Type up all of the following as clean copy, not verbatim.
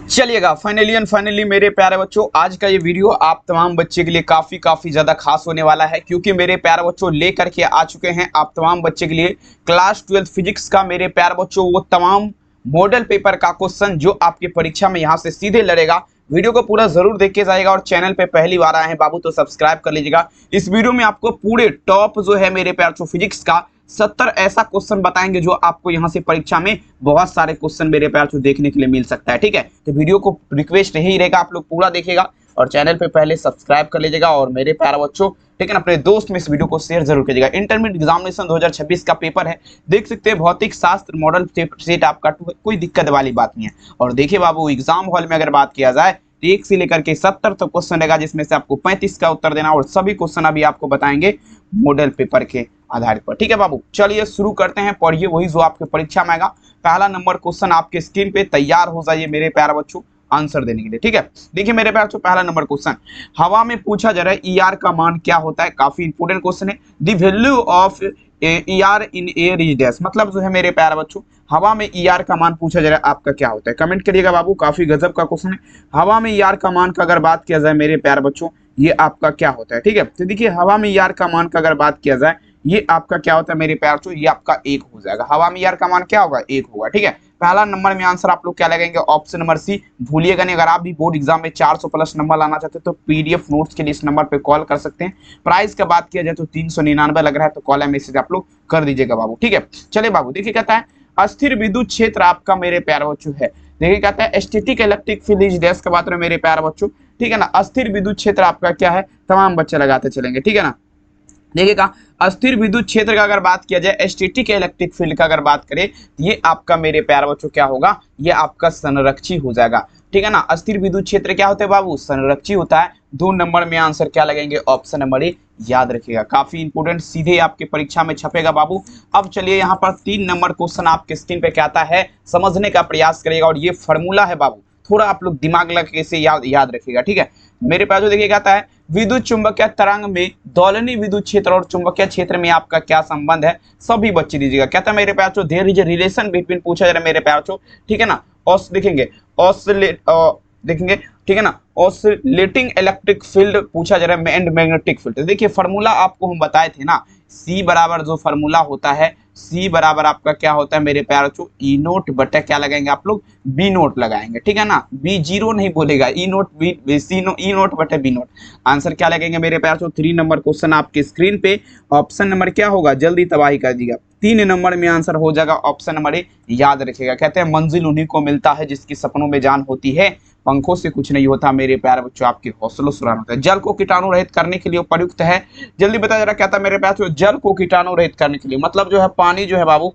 चलिएगा फाइनली मेरे प्यारे बच्चों, आज का ये वीडियो आप तमाम बच्चे के लिए काफी ज्यादा खास होने वाला है, क्योंकि मेरे प्यारे बच्चों लेकर के आ चुके हैं आप तमाम बच्चे के लिए क्लास 12 फिजिक्स का मेरे प्यारे बच्चों वो तमाम मॉडल पेपर का क्वेश्चन जो आपकी परीक्षा में यहाँ से सीधे लड़ेगा। वीडियो को पूरा जरूर देख के जाएगा और चैनल पे पहली बार आए हैं बाबू तो सब्सक्राइब कर लीजिएगा। इस वीडियो में आपको पूरे टॉप जो है मेरे प्यारे बच्चों फिजिक्स का 70 ऐसा क्वेश्चन बताएंगे जो आपको यहाँ से परीक्षा में बहुत सारे क्वेश्चन मेरे प्यार से देखने के लिए मिल सकता है। ठीक है, तो वीडियो को रिक्वेस्ट यही रहेगा आप लोग पूरा देखिएगा और चैनल पे पहले सब्सक्राइब कर लीजिएगा। और मेरे प्यारे बच्चों ठीक है ना, अपने दोस्त में इस वीडियो को शेयर जरूर कीजिएगा। इंटरमीडिएट एग्जामिनेशन 2026 का पेपर है, देख सकते हैं भौतिक शास्त्र मॉडल सेट आपका कोई दिक्कत वाली बात नहीं है। और देखिए बाबू, एग्जाम हॉल में अगर बात किया जाए 1 से लेकर के 70 तक क्वेश्चन रहेगा, जिसमें से आपको 35 का उत्तर देना और सभी क्वेश्चन अभी आपको बताएंगे मॉडल पेपर के आधार पर। ठीक है बाबू, चलिए शुरू करते हैं, पढ़िए वही जो आपके परीक्षा में आएगा। पहला नंबर क्वेश्चन आपके स्क्रीन पे तैयार हो जाइए मेरे प्यारे बच्चों आंसर देने के लिए। ठीक है, देखिए मेरे प्यारे बच्चों पहला नंबर क्वेश्चन, हवा में पूछा जा रहा है ER का मान क्या होता है। काफी इंपोर्टेंट क्वेश्चन है। The value of ER in air is dash, मतलब जो है मेरे प्यारे बच्चों हवा में ER का मान पूछा जा रहा है, आपका क्या होता है कमेंट करिएगा बाबू। काफी गजब का क्वेश्चन है। हवा में ER का मान का अगर बात किया जाए मेरे प्यारे बच्चों ये आपका क्या होता है। ठीक है, तो देखिए हवा में ER का मान का अगर बात किया जाए ये आपका क्या होता है मेरे प्यारे बच्चों, ये आपका 1 हो जाएगा। हवा में ER का मान क्या होगा, 1 होगा। ठीक है, पहला नंबर में आंसर आप लोग क्या लगाएंगे, ऑप्शन नंबर सी। भूलिएगा नहीं, अगर आप भी बोर्ड एग्जाम में 400 प्लस नंबर लाना चाहते हैं तो PDF नोट्स के लिए इस नंबर पे कॉल कर सकते हैं। प्राइस का बात किया जाए तो 399 लग रहा है, तो कॉल या मैसेज आप लोग कर दीजिएगा बाबू। ठीक है, चलिए बाबू देखिए कहता है अस्थिर विद्युत क्षेत्र आपका मेरे प्यारे बच्चों है। देखिए कहता है static electric field is dash का बात रहे मेरे प्यारे बच्चों। ठीक है ना, अस्थिर विद्युत क्षेत्र आपका क्या है, तमाम बच्चे लगाते चलेंगे। ठीक है ना, देखिएगा अस्थिर विद्युत क्षेत्र का अगर बात किया जाए स्टैटिक इलेक्ट्रिक फील्ड का अगर बात करें ये आपका मेरे प्यारे बच्चों क्या होगा, ये आपका संरक्षी हो जाएगा। ठीक है ना, अस्थिर विद्युत क्षेत्र क्या होता है बाबू, संरक्षी होता है। 2 नंबर में आंसर क्या लगेंगे, ऑप्शन नंबर ए। याद रखिएगा काफी इंपोर्टेंट, सीधे आपके परीक्षा में छपेगा बाबू। अब चलिए यहाँ पर 3 नंबर क्वेश्चन आपके स्क्रीन पे क्या आता है समझने का प्रयास करिएगा, और ये फॉर्मूला है बाबू, थोड़ा आप लोग दिमाग लगा के इसे याद रखिएगा। ठीक है, मेरे पास जो देखिए कहता है विद्युत चुंबकीय तरंग में दोलनी विद्युत क्षेत्र और चुंबकीय क्षेत्र में आपका क्या संबंध है, सभी बच्चे दीजिएगा। कहता है मेरे प्यार चो there is a relation between, पूछा जा रहा है मेरे प्यार चो। ठीक है ना, देखेंगे देखेंगे ठीक है ना, ऑसिलेटिंग इलेक्ट्रिक फील्ड पूछा जा रहा है एंड मैग्नेटिक फील्ड। देखिए फार्मूला आपको हम बताए थे ना, C बराबर जो फार्मूला होता है, C बराबर आपका क्या होता है मेरे प्यारे बच्चों, E नोट बटे क्या लगाएंगे आप लोग, B नोट लगाएंगे। ठीक है ना, B जीरो नहीं बोलेगा, E नोट E नोट बटे B नोट। आंसर क्या लगेंगे मेरे प्यारे बच्चों, 3 नंबर क्वेश्चन आपके स्क्रीन पे, ऑप्शन नंबर क्या होगा, जल्दी तबाही कर दीजिएगा। 3 नंबर में आंसर हो जाएगा ऑप्शन नंबर ए। याद रखिएगा, कहते हैं मंजिल उन्हीं को मिलता है जिसकी सपनों में जान होती है, पंखों से कुछ नहीं होता मेरे प्यारे बच्चों, आपके हौसलों सुरान होता है। जल को कीटाणु रहित करने के लिए प्रयुक्त है, जल्दी बता जरा कहता है मेरे प्यारे बच्चों, जल को कीटाणु रहित करने के लिए, मतलब जो है पानी जो है बाबू,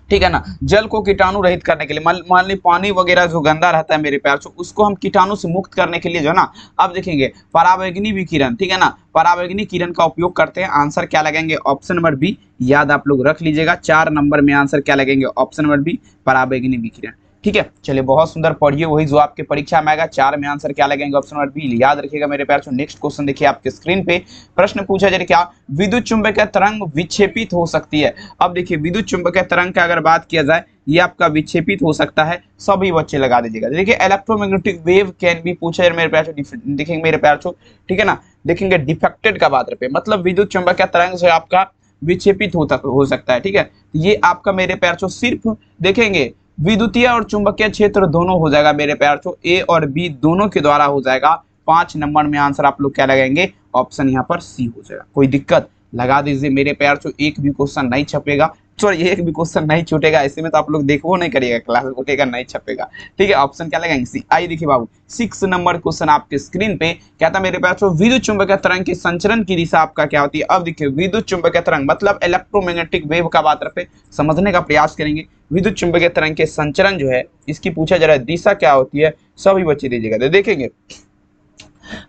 ठीक है ना, जल को कीटाणु रहित करने के लिए, मान ली पानी वगैरह जो गंदा रहता है मेरे प्यार से उसको हम कीटाणु से मुक्त करने के लिए जो है ना, अब देखेंगे परावैंगनी विकिरण। ठीक है ना, परावैंगनी किरण का उपयोग करते हैं। आंसर क्या लगेंगे, ऑप्शन नंबर बी। याद आप लोग रख लीजिएगा, 4 नंबर में आंसर क्या लगेंगे, ऑप्शन नंबर बी, परावैंगनी विकिरण। ठीक है, चलिए बहुत सुंदर, पढ़िए वही जो आपके परीक्षा में आएगा। 4 में आंसर क्या लगेंगे, ऑप्शन नंबर बी। याद रखिएगा मेरे प्यार से। नेक्स्ट क्वेश्चन देखिए आपके स्क्रीन पे, प्रश्न पूछा जाए क्या विद्युत चुंबकीय तरंग विक्षेपित हो सकती है। अब देखिए विद्युत चुंबकीय तरंग का अगर बात किया जाए ये आपका विक्षेपित हो सकता है, सभी बच्चे लगा दीजिएगा। देखिए इलेक्ट्रोमैग्नेटिक वेव कैन बी पूछा जाए मेरे प्यार से, देखेंगे मेरे प्यार से। ठीक है ना, देखेंगे डिफेक्टेड का बात रहे, मतलब विद्युत चुंबकीय तरंग से आपका विक्षेपित हो सकता है। ठीक है, ये आपका मेरे प्यार से सिर्फ देखेंगे विद्युतीय और चुंबकीय क्षेत्र दोनों हो जाएगा मेरे प्यार से, ए और बी दोनों के द्वारा हो जाएगा। 5 नंबर में आंसर आप लोग क्या लगाएंगे, ऑप्शन यहाँ पर सी हो जाएगा। कोई दिक्कत लगा दीजिए मेरे प्यार से, एक भी क्वेश्चन नहीं छपेगा, सॉरी एक भी क्वेश्चन नहीं छूटेगा, ऐसे में तो आप लोग देखो नहीं करिएगा, क्लास उठेगा नहीं छपेगा। ठीक है, ऑप्शन क्या लगाएंगे, सी। आई देखिए बाबू 6 नंबर क्वेश्चन आपके स्क्रीन पे, क्या था मेरे पास, विद्युत चुंबकीय तरंग के संचरण की दिशा आपका क्या होती है। अब देखिए विद्युत चुंबकीय तरंग मतलब इलेक्ट्रोमैग्नेटिक वेव का बात रहे, समझने का प्रयास करेंगे। विद्युत चुंबकीय तरंग के संचरण जो है इसकी पूछा जा रहा है दिशा क्या होती है, सभी बच्चे दीजिएगा। देखेंगे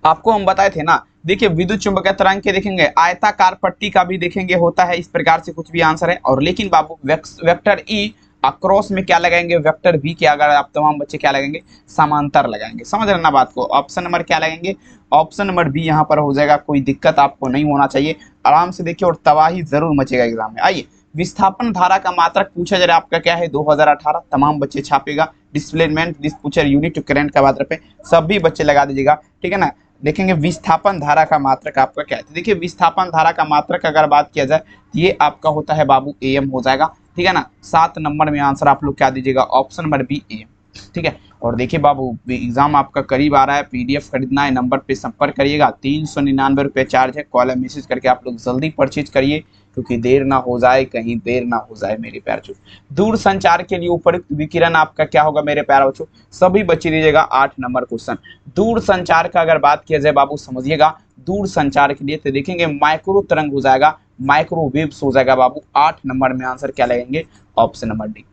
आपको हम बताए थे ना, देखिए विद्युत चुंबकीय तरंग के देखेंगे आयताकार पट्टी का भी देखेंगे होता है, इस प्रकार से कुछ भी आंसर है। और लेकिन बाबू वेक्टर ई अक्रॉस में क्या लगाएंगे, वेक्टर बी के अगर आप तमाम बच्चे क्या लगाएंगे, समांतर लगाएंगे। समझ रहे ना बात को, ऑप्शन नंबर क्या लगाएंगे, ऑप्शन नंबर बी यहाँ पर हो जाएगा। कोई दिक्कत आपको नहीं होना चाहिए, आराम से देखिए और तबाही जरूर मचेगा एग्जाम में। आइए विस्थापन धारा का मात्रक पूछा जा रहा है आपका क्या है 2018, तमाम बच्चे छापेगा। डिस्प्लेसमेंट डिस्पूचर यूनिट टू करंट का मात्रक पे सभी बच्चे लगा दीजिएगा, ठीक है ना। देखेंगे विस्थापन धारा का मात्रक आपका क्या है। तो देखिए विस्थापन धारा का मात्रक अगर बात किया जाए तो ये आपका होता है बाबू एम हो जाएगा, ठीक है ना। 7 नंबर में आंसर आप लोग क्या दीजिएगा, ऑप्शन नंबर बी एम, ठीक है। और देखिए बाबू एग्जाम आपका करीब आ रहा है, पीडीएफ खरीदना है, नंबर पे संपर्क करिएगा, 399 रुपये चार्ज है, कॉल या मैसेज करके आप लोग जल्दी परचेज करिए, क्योंकि देर ना हो जाए, कहीं देर ना हो जाए मेरे प्यारे बच्चों। दूर संचार के लिए उपयुक्त विकिरण आपका क्या होगा मेरे प्यारे बच्चों, सभी बच्चे दीजिएगा 8 नंबर क्वेश्चन। दूर संचार का अगर बात किया जाए बाबू समझिएगा, दूर संचार के लिए तो देखेंगे माइक्रो तरंग हो जाएगा, माइक्रोवेव्स हो जाएगा बाबू, 8 नंबर में आंसर क्या लगेंगे, option number D.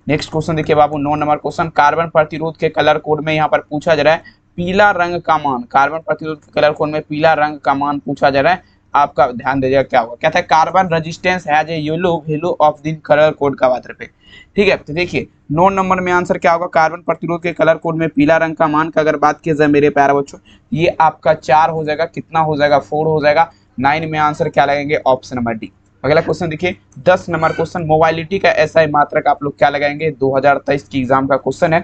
Next question देखिए बाबू 9 नंबर क्वेश्चन, कार्बन प्रतिरोध के कलर कोड में यहाँ पर पूछा जा रहा है पीला रंग का मान, कार्बन प्रतिरोध के कलर कोड में पीला रंग का मान पूछा जा रहा है, आपका ध्यान दीजिएगा क्या होगा। कहता है carbon resistance has a yellow value of the colour code का मात्रक पे, ठीक है। तो देखिए 9 नंबर में आंसर क्या होगा, कार्बन प्रतिरोध के कलर कोड में पीला रंग का मान का अगर बात की जाए मेरे प्यारे बच्चों, ये आपका 4 हो जाएगा, कितना हो जाएगा, 4 हो जाएगा। 9 में आंसर क्या लगेंगे, ऑप्शन नंबर डी। अगला क्वेश्चन देखिए 10 नंबर क्वेश्चन, मोबाइलिटी का एसआई मात्रक आप लोग क्या लगाएंगे, 2023 की एग्जाम का क्वेश्चन है।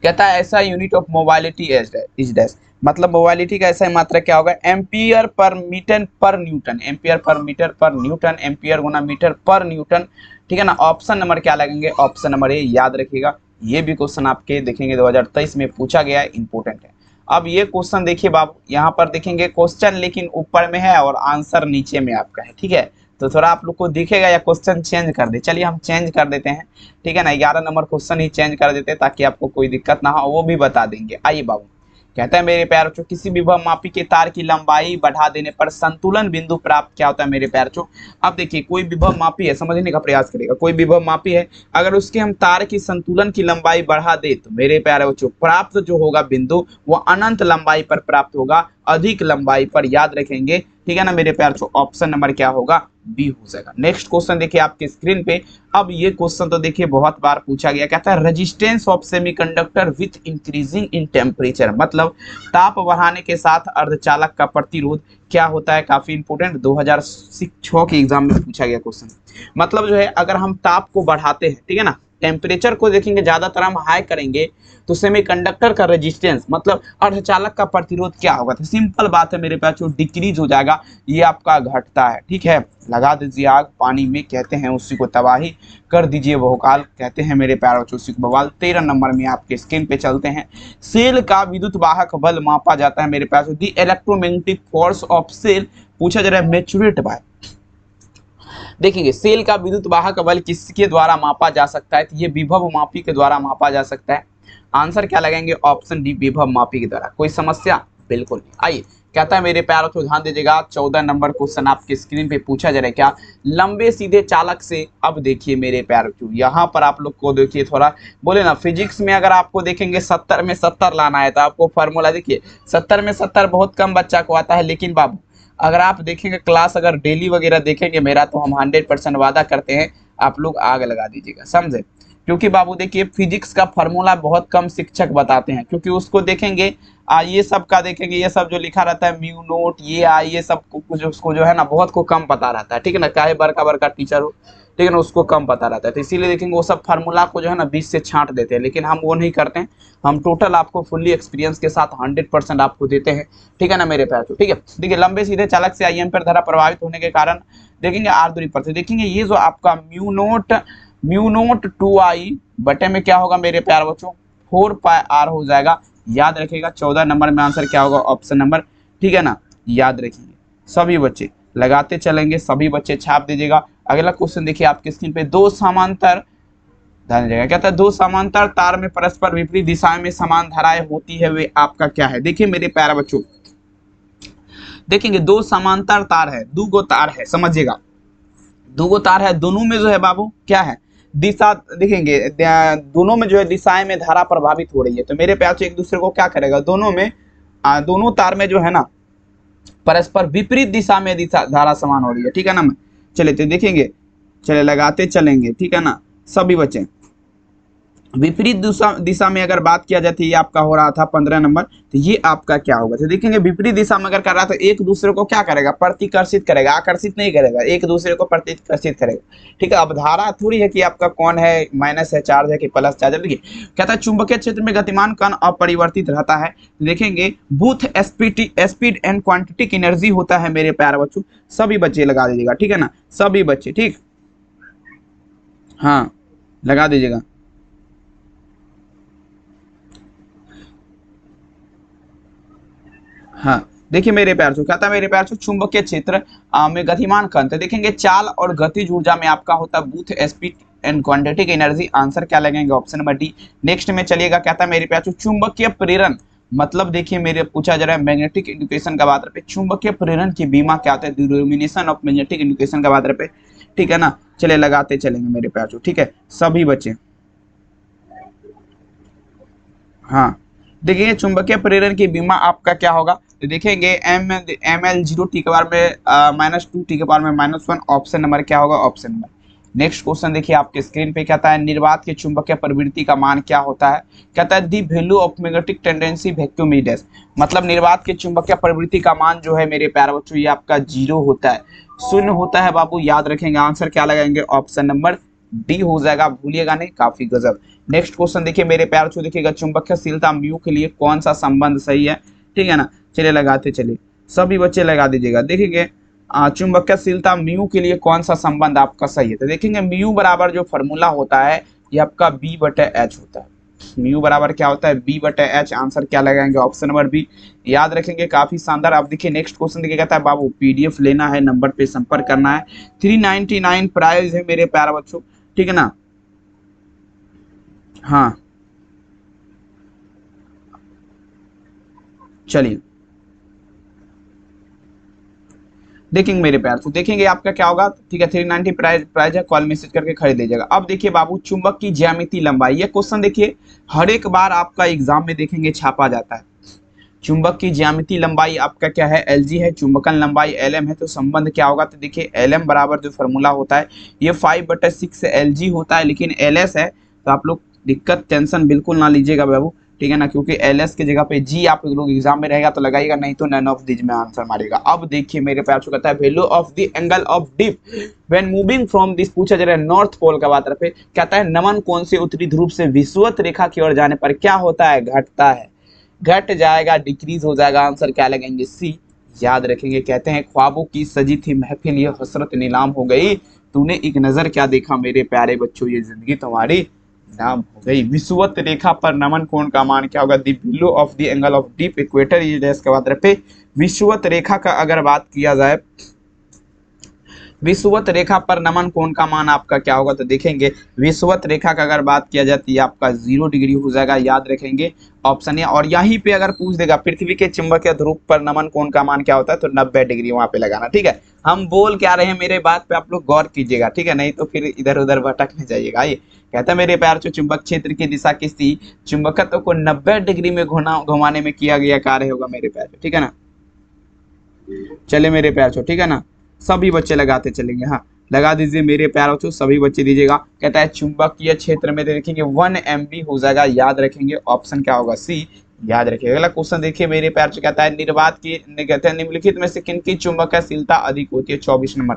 कहता है ऐसा unit of mobility is dash, मतलब मोबाइलिटी का ऐसा मात्रक क्या होगा, एम्पियर पर मीटर पर न्यूटन, एम्पियर पर मीटर पर न्यूटन, एम्पियर गुना मीटर पर न्यूटन, ठीक है ना। ऑप्शन नंबर क्या लगेंगे, ऑप्शन नंबर ए, याद रखिएगा। ये भी क्वेश्चन आपके देखेंगे 2023 में पूछा गया है, इंपॉर्टेंट है। अब ये क्वेश्चन देखिए बाबू, यहाँ पर देखेंगे क्वेश्चन लेकिन ऊपर में है और आंसर नीचे में आपका है, ठीक है। तो थोड़ा आप लोग को दिखेगा या क्वेश्चन चेंज कर दे, चलिए हम चेंज कर देते हैं, ठीक है ना। 11 नंबर क्वेश्चन ही चेंज कर देते हैं ताकि आपको कोई दिक्कत ना हो, वो भी बता देंगे। आइए बाबू, कहता है मेरे प्यारे बच्चों किसी विभव मापी के तार की लंबाई बढ़ा देने पर संतुलन बिंदु प्राप्त क्या होता है मेरे प्यारे बच्चों। अब देखिए कोई विभव मापी है, समझने का प्रयास करेगा, कोई विभव मापी है, अगर उसके हम तार की संतुलन की लंबाई बढ़ा दे तो मेरे प्यारे बच्चों प्राप्त जो होगा बिंदु वो अनंत लंबाई पर प्राप्त होगा, अधिक लंबाई पर, याद रखेंगे, ठीक है ना मेरे प्यारे बच्चों। ऑप्शन नंबर क्या होगा, बी हो जाएगा। नेक्स्ट क्वेश्चन देखिए आपके स्क्रीन पे, अब ये क्वेश्चन तो देखिए बहुत बार पूछा गया, कहता है resistance of semiconductor with increasing in temperature, मतलब ताप बढ़ाने के साथ अर्धचालक का प्रतिरोध क्या होता है, काफी इंपोर्टेंट, 2006 के एग्जाम में पूछा गया क्वेश्चन। मतलब जो है अगर हम ताप को बढ़ाते हैं, ठीक है ना, टेम्परेचर को देखेंगे ज्यादातर हम हाई करेंगे तो सेमीकंडक्टर का रेजिस्टेंस मतलब अर्धचालक का प्रतिरोध क्या होगा, तो सिंपल बात है मेरे पास, जो डिक्रीज हो जाएगा, ये आपका घटता है, ठीक है। लगा दीजिए आग पानी में, कहते हैं उसी को तबाही, कर दीजिए बहुकाल, कहते हैं मेरे प्यारे बच्चों उसी को बवाल। 13 नंबर में आपके स्क्रीन पे चलते हैं, सेल का विद्युत वाहक बल मापा जाता है मेरे पास, दी इलेक्ट्रोमैग्नेटिक फोर्स ऑफ सेल पूछा जा रहा है मेचुरेट बाय। देखेंगे सेल का विद्युत वाहक बल किसके द्वारा मापा जा सकता है, तो ये विभव मापी के द्वारा मापा जा सकता है। आंसर क्या लगाएंगे, ऑप्शन डी, विभव मापी के द्वारा। कोई समस्या, बिल्कुल नहीं। आइए कहता है मेरे प्यारों को ध्यान दीजिएगा, 14 नंबर क्वेश्चन आपके स्क्रीन पे पूछा जा रहा है, क्या लंबे सीधे चालक से, अब देखिए मेरे प्यारों को यहाँ पर आप लोग को देखिए थोड़ा बोले ना, फिजिक्स में अगर आपको देखेंगे 70 में 70 लाना है तो आपको फार्मूला देखिए 70 में 70 बहुत कम बच्चा को आता है, लेकिन बाबू अगर आप देखेंगे क्लास अगर डेली वगैरह देखेंगे मेरा, तो हम 100% वादा करते हैं आप लोग आग लगा दीजिएगा, समझे। क्योंकि बाबू देखिए फिजिक्स का फार्मूला बहुत कम शिक्षक बताते हैं, क्योंकि उसको देखेंगे ये सब का देखेंगे, ये सब जो लिखा रहता है म्यू नोट ये सब कुछ उसको जो है ना बहुत को कम पता रहता है, ठीक है ना, चाहे बड़का टीचर हो, ठीक है ना, उसको कम पता रहता है। तो इसीलिए देखेंगे वो सब फार्मूला को जो है ना 20 से छांट देते हैं, लेकिन हम वो नहीं करते हैं, हम टोटल आपको फुल्ली एक्सपीरियंस के साथ 100% आपको देते हैं, ठीक है ना मेरे प्यारे। ठीक है, देखिए लंबे सीधे चालक से आई एम्पीयर धारा प्रभावित होने के कारण देखेंगे आर दूरी पर से, देखेंगे ये जो आपका म्यू नोट 2i बटे में क्या होगा मेरे प्यारे बच्चों 4πr हो जाएगा, याद रखिएगा। 14 नंबर में आंसर क्या होगा, ऑप्शन नंबर, ठीक है ना, याद रखिए। सभी बच्चे लगाते चलेंगे, सभी बच्चे छाप दीजिएगा। अगला क्वेश्चन देखिए आपकी स्क्रीन पे, दो समांतर ध्यान दीजिएगा, कहता है दो समांतर तार में परस्पर विपरीत दिशाएं में समान धाराएं होती है, वे आपका क्या है। देखिए मेरे प्यारे बच्चों, देखेंगे दो समांतर तार है, दो गो तार है, समझिएगा दो गो तार है, दोनों में जो है बाबू क्या है दिशा, देखेंगे दोनों में जो है दिशाएं में धारा प्रभावित हो रही है, तो मेरे प्यार से एक दूसरे को क्या करेगा, दोनों में दोनों तार में जो है ना परस्पर विपरीत दिशा में धारा समान हो रही है, ठीक है ना। चले तो देखेंगे, चले लगाते चलेंगे, ठीक है ना सभी बच्चे। विपरीत दिशा दिशा में अगर बात किया जाती है, ये आपका हो रहा था 15 नंबर, तो ये आपका क्या होगा, तो देखेंगे विपरीत दिशा में अगर कर रहा था एक दूसरे को क्या करेगा, प्रतिकर्षित करेगा, आकर्षित नहीं करेगा, एक दूसरे को प्रतिकर्षित करेगा। ठीक है, अब धारा थोड़ी है कि आपका कौन है, माइनस है, चार्ज है कि प्लस चार्ज है। देखिए कहता है चुंबकीय क्षेत्र में गतिमान कण अपरिवर्तित रहता है। देखेंगे booth speed and quantity energy होता है मेरे प्यारे बच्चों। सभी बच्चे लगा दीजिएगा, ठीक है ना, सभी बच्चे, ठीक, हाँ लगा दीजिएगा। हाँ देखिए मेरे प्यार से कहता है, मेरे प्यार से चुंबकीय क्षेत्र में गतिमान कण, तो देखेंगे चाल और गतिज ऊर्जा में आपका होता है both speed and quantity energy. Answer क्या लगेंगे, ऑप्शन नंबर डी। नेक्स्ट में चलिएगा, कहता है मेरे प्यार से चुंबकीय प्रेरण, मतलब देखिए मेरे पूछा जा रहा है मैग्नेटिक एजुकेशन का बात पे, चुंबकीय प्रेरण की बीमा क्या होता है, डिटरमिनेशन ऑफ मैग्नेटिक एजुकेशन का बात पे, ठीक है ना। चले लगाते चलेंगे मेरे प्यार से, ठीक है सभी बच्चे। हाँ देखिए चुंबकीय प्रेरण की बीमा आपका क्या होगा, तो देखेंगे एम एल 0 टी के बार में -2 टी के बार में -1, ऑप्शन नंबर क्या होगा, ऑप्शन नंबर। नेक्स्ट क्वेश्चन देखिए आपके स्क्रीन पे, कहता है निर्वात की चुंबकीय प्रवृत्ति का मान क्या होता है, कहता है the value of magnetic tendency vacuum dash, मतलब निर्वात की चुंबकीय प्रवृत्ति का मान जो है मेरे प्यारे बच्चों ये आपका 0 होता है, शून्य होता है बाबू, याद रखेंगे। आंसर क्या लगाएंगे, ऑप्शन नंबर डी हो जाएगा, भूलिएगा नहीं, काफी गजब। नेक्स्ट क्वेश्चन देखिए मेरे प्यार से, देखिएगा चुंबकीयशीलता म्यू के लिए कौन सा संबंध सही है, ठीक है ना। चलिए लगाते चलिए, सभी बच्चे लगा दीजिएगा। देखेंगे चुंबकीयशीलता म्यू के लिए कौन सा संबंध आपका सही है, तो देखेंगे म्यू बराबर जो फॉर्मूला होता है ये आपका B/H होता है। म्यू बराबर क्या होता है, B/H। आंसर क्या लगाएंगे, ऑप्शन नंबर बी, याद रखेंगे, काफी शानदार। अब देखिए नेक्स्ट क्वेश्चन देखिए, कहता है बाबू PDF लेना है, नंबर पे संपर्क करना है, 399 प्राइस है मेरे प्यारे बच्चों, ठीक है ना। हाँ चलिए देखेंगे मेरे प्यार तो देखेंगे आपका क्या होगा, ठीक है 390 प्राइस है, कॉल मैसेज करके खरीद लीजिएगा। अब देखिए बाबू चुंबक की ज्यामिति लंबाई, ये क्वेश्चन देखिए हर एक बार आपका एग्जाम में देखेंगे छापा जाता है। चुंबक की ज्यामिति लंबाई आपका क्या है, LG है, चुंबकन लंबाई LM है, तो संबंध क्या होगा, तो देखिए LM बराबर जो फॉर्मूला होता है ये 5/6 LG होता है, लेकिन LS है तो आप लोग दिक्कत टेंशन बिल्कुल ना लीजिएगा बाबू, ठीक है ना, क्योंकि LS की जगह पे G आप लोग एग्जाम में रहेगा तो लगाइएगा, नहीं तो नन ऑफ दिस में आंसर मारेगा। अब देखिए मेरे प्यार से कहता है value of the angle of dip when moving from this, पूछा जा रहा है नॉर्थ पोल का बात पे, कहता है नमन कोण से उत्तरी ध्रुव से विषुवत रेखा की ओर जाने पर क्या होता है, घटता है, घट जाएगा, डिक्रीज हो जाएगा। आंसर क्या लगेंगे, सी। याद रखेंगे, कहते हैं ख्वाबों की सजी थी महफिल ये हसरत नीलाम हो गई, तूने एक नजर क्या देखा मेरे प्यारे बच्चों ये जिंदगी तुम्हारी नाम हो गई। विषुवत रेखा पर नमन कोण का मान क्या होगा, the value of the angle of deep equator, ये डैश के बाद पे विषुवत रेखा का अगर बात किया जाए, विषुवत रेखा पर नमन कोण का मान आपका क्या होगा, तो देखेंगे विषुवत रेखा का अगर बात किया जाती है आपका 0 डिग्री हो जाएगा, याद रखेंगे ऑप्शन ए। और यहीं पे अगर पूछ देगा पृथ्वी के चुंबकीय ध्रुव पर नमन कोण का मान क्या होता है, तो 90 डिग्री वहां पे लगाना, ठीक है। हम बोल क्या रहे हैं मेरे बात पे आप लोग गौर कीजिएगा, ठीक है, नहीं तो फिर इधर उधर भटकने जाइएगा। ये कहता है मेरे प्यार से चुंबक क्षेत्र की दिशा किसी चुंबकत्व को 90 डिग्री में घुमाने में किया गया कार्य होगा मेरे प्यार, ठीक है ना। चले मेरे प्यार छो, ठीक है ना, सभी बच्चे लगाते चलेंगे। हाँ लगा दीजिए मेरे प्यार बच्चों, सभी बच्चे दीजिएगा। कहता है चुंबकीय क्षेत्र में देखेंगे 1 MB हो जाएगा, याद रखेंगे ऑप्शन क्या होगा, सी। याद रखिए अगला क्वेश्चन देखिए मेरे प्यार से, कहता है निर्वात की, कहते हैं निम्नलिखित में से किनकी चुंबकीयशीलता अधिक होती है, 24 नंबर,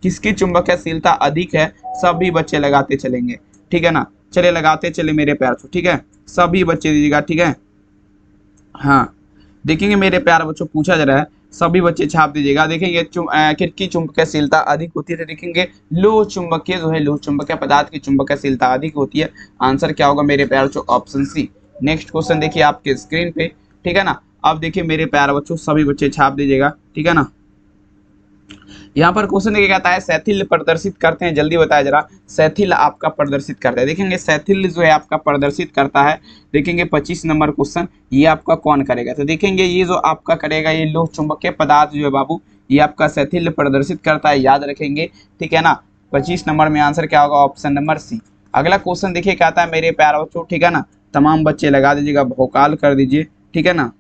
किसकी चुंबकीयशीलता अधिक है, सभी बच्चे लगाते चलेंगे, ठीक है ना। चले लगाते चले मेरे प्यार से, ठीक है, सभी बच्चे दीजिएगा, ठीक है। हाँ देखेंगे मेरे प्यार बच्चों, पूछा जा रहा है, सभी बच्चे छाप दीजिएगा। देखेंगे किसकी चुंबकीयशीलता अधिक होती है, तो देखेंगे लो चुंबकीय जो है, लो चुंबकीय पदार्थ की चुंबकीयशीलता अधिक होती है। आंसर क्या होगा मेरे प्यार बच्चों, ऑप्शन सी। नेक्स्ट क्वेश्चन देखिए आपके स्क्रीन पे, ठीक है ना। अब देखिए मेरे प्यार बच्चों, सभी बच्चे छाप दीजिएगा, ठीक है ना। यहाँ पर क्वेश्चन देखिए कहता है सैथिल प्रदर्शित करते हैं, जल्दी बताया जरा, सैथिल आपका प्रदर्शित करता है। देखेंगे सैथिल जो है आपका प्रदर्शित करता है, देखेंगे 25 नंबर क्वेश्चन, ये आपका कौन करेगा, तो देखेंगे ये जो आपका करेगा ये लोह चुंबकीय पदार्थ जो है बाबू, ये आपका सैथिल प्रदर्शित करता है, याद रखेंगे, ठीक है ना। 25 नंबर में आंसर क्या होगा, ऑप्शन नंबर सी। अगला क्वेश्चन देखिए कहता है मेरे प्यारे बच्चों, ठीक है ना, तमाम बच्चे लगा दीजिएगा, भौकाल कर दीजिए, ठीक है ना।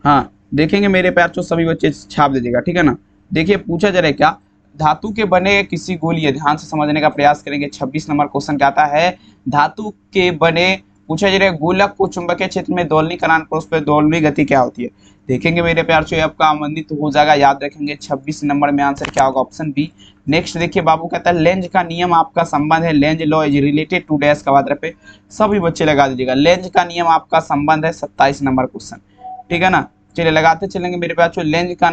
हाँ देखेंगे मेरे प्यार चो, सभी बच्चे छाप दीजिएगा, ठीक है ना। देखिए पूछा जा रहा है क्या, धातु के बने किसी गोलीय, ध्यान से समझने का प्रयास करेंगे। 26 नंबर क्वेश्चन क्या आता है, धातु के बने पूछा जा रहा है गोलक को चुंबकीय क्षेत्र में दोलनी कराने पर उस पर दोलनी गति क्या होती है। देखेंगे मेरे प्यार से आपका आमंत्रित हो जाएगा, याद रखेंगे। 26 नंबर में आंसर क्या होगा, ऑप्शन बी। नेक्स्ट देखिए बाबू कहता है लेंज का नियम आपका संबंध है, Lenz law is related to dash का बात पे सभी बच्चे लगा दीजिएगा। लेंज का नियम आपका संबंध है, 27 नंबर क्वेश्चन, ठीक है ना। चलिए लगाते चलेंगे मेरे प्यार। लेंज का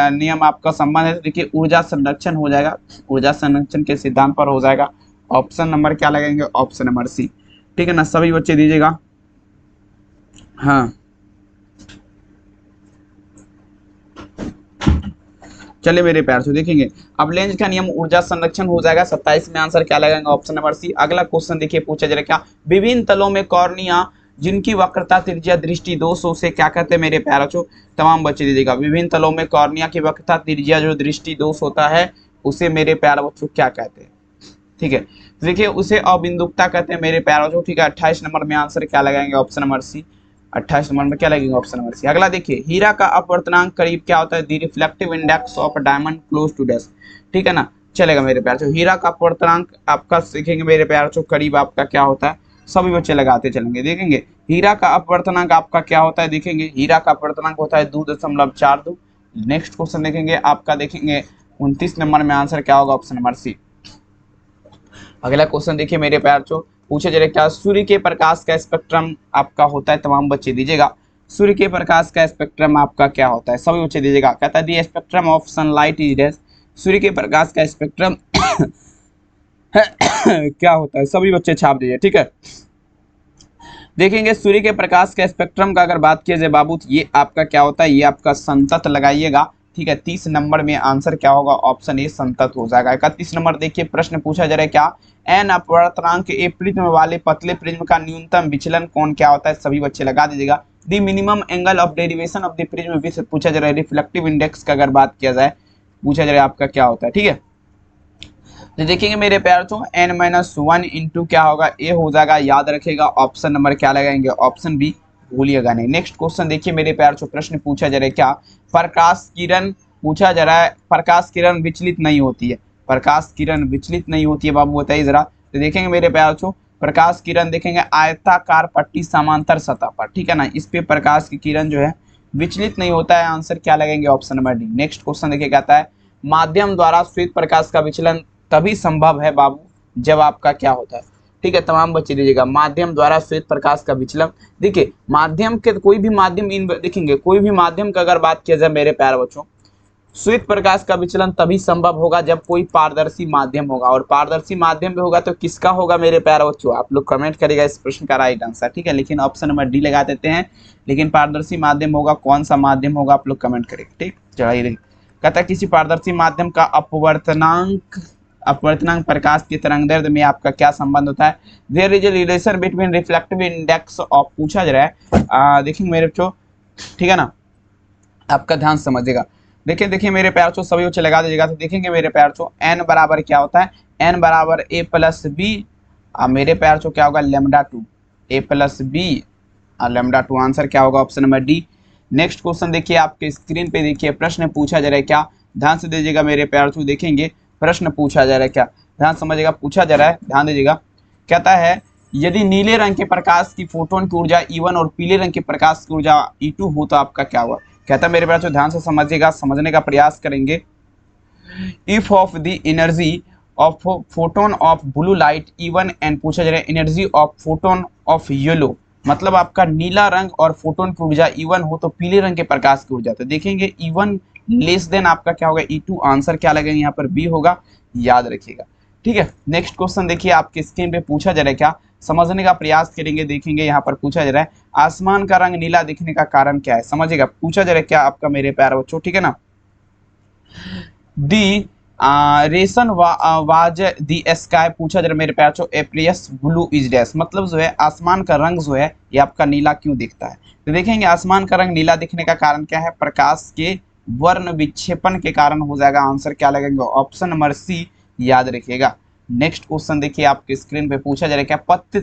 नियम आपका संबंध है, देखिए ऊर्जा संरक्षण हो जाएगा, ऊर्जा संरक्षण के सिद्धांत पर हो जाएगा। ऑप्शन नंबर क्या लगेंगे, ऑप्शन नंबर सी, ठीक है ना। सभी बच्चे दीजिएगा। हाँ चलिए मेरे प्यार से देखेंगे, अब लेंज का नियम ऊर्जा संरक्षण हो जाएगा। 27 में आंसर क्या लगेगा, ऑप्शन नंबर सी। अगला क्वेश्चन देखिए पूछा जा रहा है क्या, विभिन्न तलों में कॉर्निया जिनकी वक्रता त्रिज्या दृष्टि दोष उसे क्या कहते हैं मेरे प्यारों को, तमाम बच्चे दीजिएगा। विभिन्न तलों में कॉर्निया की वक्रता त्रिज्या जो दृष्टि दोष होता है उसे मेरे प्यारे बच्चों क्या कहते हैं, ठीक है। देखिए उसे अबिंदुकता कहते हैं मेरे प्यारे बच्चों, ठीक है। 28 नंबर में आंसर क्या लगाएंगे, ऑप्शन नंबर सी। 28 नंबर में क्या लगेगा, ऑप्शन नंबर सी। अगला देखिए हीरा का अपवर्तनांक करीब क्या होता है, the reflective index of diamond close to dash, ठीक है ना। चलेगा मेरे प्यार से, हीरा का अपवर्तनांक आपका सीखेंगे मेरे प्यार से, करीब आपका क्या होता है, सभी बच्चे लगाते चलेंगे। देखेंगे हीरा का अपवर्तनांक आपका क्या होता है, देखेंगे हीरा का अपवर्तनांक होता है 2.42। नेक्स्ट क्वेश्चन देखेंगे आपका, देखेंगे 29 नंबर में आंसर क्या होगा, ऑप्शन नंबर सी। अगला क्वेश्चन देखिए मेरे प्यार चो, पूछे जरा क्या, सूर्य के प्रकाश का स्पेक्ट्रम आपका होता है, तमाम बच्चे दीजिएगा। सूर्य के प्रकाश का स्पेक्ट्रम आपका क्या होता है, सभी बच्चे दीजिएगा। कहता है the spectrum of sunlight is dash, सूर्य के प्रकाश का स्पेक्ट्रम क्या होता है, सभी बच्चे छाप दीजिए, ठीक है। देखेंगे सूर्य के प्रकाश के स्पेक्ट्रम का अगर बात किया जाए बाबू, ये आपका क्या होता है, ये आपका संतत लगाइएगा, ठीक है। 30 नंबर में आंसर क्या होगा, ऑप्शन ए संतत हो जाएगा। 31 नंबर देखिए प्रश्न पूछा जा रहा है क्या, एन अपवर्तनांक ए प्रिज्म वाले पतले प्रिज्म का न्यूनतम विचलन कोण क्या होता है, सभी बच्चे लगा दीजिएगा। The minimum angle of derivation of the prism with पूछा जा रहा है। रिफ्लेक्टिव इंडेक्स का अगर बात किया जाए, पूछा जा रहा है आपका क्या होता है, ठीक है। तो देखेंगे मेरे प्यार तो n-1 इंटू क्या होगा, ए हो जाएगा, याद रखेगा। ऑप्शन नंबर क्या लगाएंगे, ऑप्शन बी, भूलिएगा नहीं। नेक्स्ट क्वेश्चन देखिए मेरे प्यार तो प्रश्न पूछा जा रहा है क्या, प्रकाश किरण पूछा जा रहा है, प्रकाश किरण विचलित नहीं होती है, प्रकाश किरण विचलित नहीं होती है बाबू, बताइए जरा। तो देखेंगे मेरे प्यार तो प्रकाश किरण देखेंगे आयताकार पट्टी समांतर सतह पर, ठीक है ना, इस पे प्रकाश की किरण जो है विचलित नहीं होता है। आंसर क्या लगेंगे, option number D. Next question देखिए कहता है माध्यम द्वारा श्वेत प्रकाश का विचलन तभी संभव है बाबू जब आपका क्या होता है, ठीक है। तमाम बच्चे दीजिएगा, माध्यम द्वारा श्वेत प्रकाश का विचलन। देखिए माध्यम के कोई भी माध्यम इन देखेंगे, कोई भी माध्यम का अगर बात किया जाए मेरे प्यारे बच्चों, श्वेत प्रकाश का विचलन तभी संभव होगा जब कोई पारदर्शी माध्यम होगा, और पारदर्शी माध्यम में होगा तो किसका होगा मेरे प्यारे बच्चों, आप लोग कमेंट करेगा इस प्रश्न का राइट आंसर, ठीक है। लेकिन ऑप्शन नंबर डी लगा देते हैं, लेकिन पारदर्शी माध्यम होगा, कौन सा माध्यम होगा आप लोग कमेंट करेंगे, ठीक। चढ़ाई कहता है किसी पारदर्शी माध्यम का अपवर्तनांक प्रकाश की तरंगदैर्ध्य में आपका क्या संबंध होता है। There is a relation between reflective index of पूछा जा रहा है, देखेंगे मेरे बच्चों, ठीक है ना, आपका ध्यान समझिएगा। देखिए मेरे प्यार चो, सभी बच्चे लगा दीजिएगा। तो देखेंगे मेरे प्यार चो n बराबर क्या होता है, n बराबर a प्लस बी, मेरे प्यार चो क्या होगा, λ2, a प्लस बी λ2, आंसर क्या होगा, option number D. Next question देखिए आपके स्क्रीन पे, देखिए प्रश्न पूछा जा रहा है क्या, ध्यान से दीजिएगा मेरे प्यार चो। देखेंगे प्रश्न पूछा जा रहा है क्या, ध्यान समझिएगा, पूछा जा रहा है, ध्यान दीजिएगा। कहता है यदि नीले रंग के प्रकाश की फोटोन की ऊर्जा E1 और पीले रंग के प्रकाश की ऊर्जा E2 हो तो आपका क्या हुआ। कहता है मेरे प्यार चो ध्यान से समझिएगा, समझने का प्रयास करेंगे। If of the energy of photon of blue light E1 and पूछा जा रहा है energy of photon of yellow, मतलब आपका नीला रंग और फोटोन की ऊर्जा E1 हो तो पीले रंग के प्रकाश की ऊर्जा, तो देखेंगे E1 लेस देन आपका क्या होगा, E2, आंसर क्या लगेगा यहाँ पर बी होगा, याद रखिएगा, ठीक है। नेक्स्ट क्वेश्चन देखिए आपके स्क्रीन पे पूछा जा रहा है क्या, समझने का प्रयास करेंगे। देखेंगे यहाँ पर पूछा जा रहा है आसमान का रंग नीला दिखने का कारण क्या है, समझिएगा। पूछा जा रहा है क्या आपका मेरे प्यारे बच्चों, ठीक है ना, दी रेसन वाज दी स्काई, पूछा जा रहा है मेरे प्यारे बच्चों एप्रियस ब्लू इज डैश, मतलब जो है आसमान का रंग जो है ये आपका नीला क्यों दिखता है। तो देखेंगे आसमान का रंग नीला दिखने का कारण क्या है, प्रकाश के वर्ण विक्षेपण के कारण हो जाएगा, आंसर क्या लगेगा, ऑप्शन नंबर सी, याद रखिएगा। नेक्स्ट क्वेश्चन देखिए आपके स्क्रीन पे पूछा जा रहा है क्या,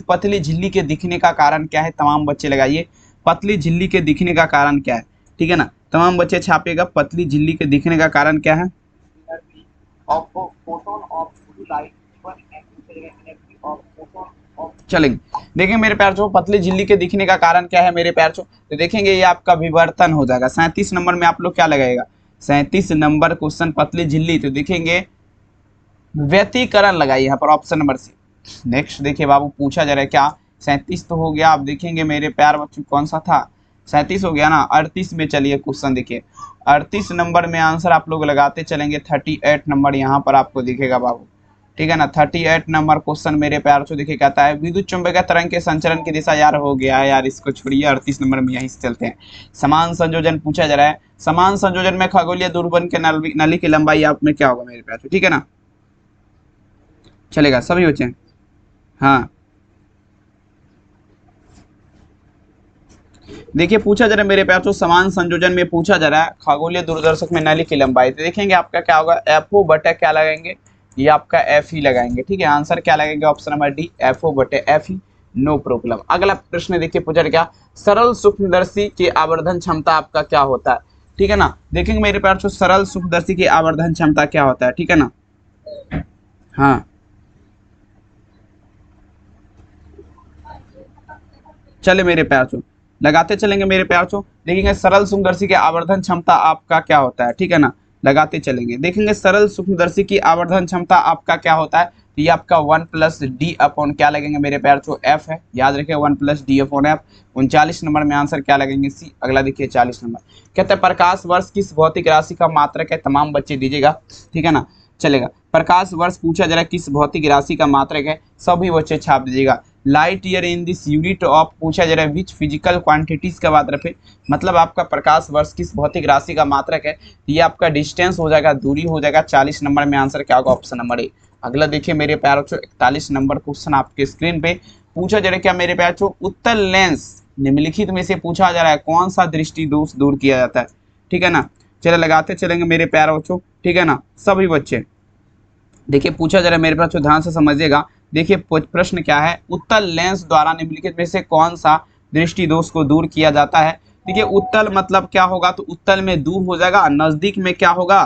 पतली झिल्ली के दिखने का कारण क्या है, तमाम बच्चे लगाइए, पतली झिल्ली के दिखने का कारण क्या है, ठीक है ना, तमाम बच्चे छापिएगा, पतली झिल्ली के दिखने का कारण क्या है, of a photon of blue light given and दूसरे energy of photon of चलेंगे। देखिए मेरे प्यार छो, पतली झिल्ली के दिखने का कारण क्या है मेरे प्यार छो, तो देखेंगे ये आपका विवर्तन हो जाएगा। 37 नंबर में आप लोग क्या लगाएगा, 37 नंबर क्वेश्चन पतली झिल्ली, तो देखेंगे व्यतिकरण लगाइए यहाँ पर ऑप्शन नंबर सी। नेक्स्ट देखिए बाबू पूछा जा रहा है क्या, 37 तो हो गया, आप देखेंगे मेरे प्यार बच्चों कौन सा था, 37 हो गया ना। 38 में चलिए क्वेश्चन देखिए, 38 नंबर में आंसर आप लोग लगाते चलेंगे। 38 नंबर यहाँ पर आपको दिखेगा बाबू, ठीक है ना। 38 नंबर क्वेश्चन मेरे प्यार से देखिए कहता है विद्युत चुंबकीय तरंग के संचरण की दिशा, यार हो गया है यार, इसको छोड़िए। 38 नंबर में यहीं से चलते हैं। समान संयोजन पूछा जा रहा है, समान संयोजन में खगोलीय दूरबीन के नली की लंबाई आप में क्या होगा मेरे प्यार से, ठीक है ना, चलेगा सभी बच्चे। हाँ देखिए पूछा जा रहा है मेरे प्यार, तो समान संयोजन में पूछा जा रहा है खगोलीय दूरदर्शक में नली की लंबाई, तो देखेंगे आपका क्या होगा, एफओ बटे क्या लगाएंगे, ये आपका एफ ही लगाएंगे, ठीक है। आंसर क्या लगेगा, ऑप्शन नंबर डी, एफओ बटे एफ ही, नो प्रॉब्लम। अगला प्रश्न देखिए पूछा रहा क्या, सरल सूक्ष्मदर्शी की आवर्धन क्षमता आपका क्या होता है, ठीक है ना। देखेंगे मेरे प्यार, तो सरल सूक्ष्मदर्शी की आवर्धन क्षमता क्या होता है, ठीक है ना। हाँ चले मेरे प्यार छो, लगाते चलेंगे मेरे प्यार छो। देखेंगे सरल सूक्ष्मदर्शी की आवर्धन क्षमता आपका क्या होता है, ठीक है ना, लगाते चलेंगे। देखेंगे सरल सूक्ष्मदर्शी की आवर्धन क्षमता आपका क्या होता है, तो ये आपका 1 प्लस डी अपॉन क्या लगेंगे मेरे प्यार छो, एफ है, याद रखिए 1 plus D upon F. 39 number में आंसर क्या लगेंगे, सी। अगला देखिए 40 नंबर कहते हैं प्रकाश वर्ष किस भौतिक राशि का मात्रक है, तमाम बच्चे दीजिएगा, ठीक है ना, चलेगा। प्रकाश वर्ष पूछा जा रहा है किस भौतिक राशि का मात्रक है, सभी बच्चे छाप दीजिएगा। Light year in this unit of पूछा जा रहा है विच फिजिकल क्वांटिटीज का मात्रक है, मतलब आपका प्रकाश वर्ष किस भौतिक राशि का मात्रक है, ये आपका डिस्टेंस हो जाएगा, दूरी हो जाएगा। 40 नंबर में आंसर क्या होगा, ऑप्शन नंबर ए। अगला देखिए मेरे प्यारों, 41 नंबर क्वेश्चन आपके स्क्रीन पे पूछा जा रहा है क्या मेरे प्यारों, उत्तल लेंस निम्नलिखित में से पूछा जा रहा है कौन सा दृष्टि दोष दूर किया जाता है, ठीक है ना। चले लगाते चलेंगे मेरे प्यारे बच्चों, ठीक है ना, सभी बच्चे देखिए पूछा जा रहा है मेरे पास, ध्यान से समझिएगा। देखिए प्रश्न क्या है, उत्तल लेंस द्वारा निम्नलिखित में से कौन सा दृष्टि दोष को दूर किया जाता है। देखिए उत्तल मतलब क्या होगा, तो उत्तल में दूर हो जाएगा, नजदीक में क्या होगा,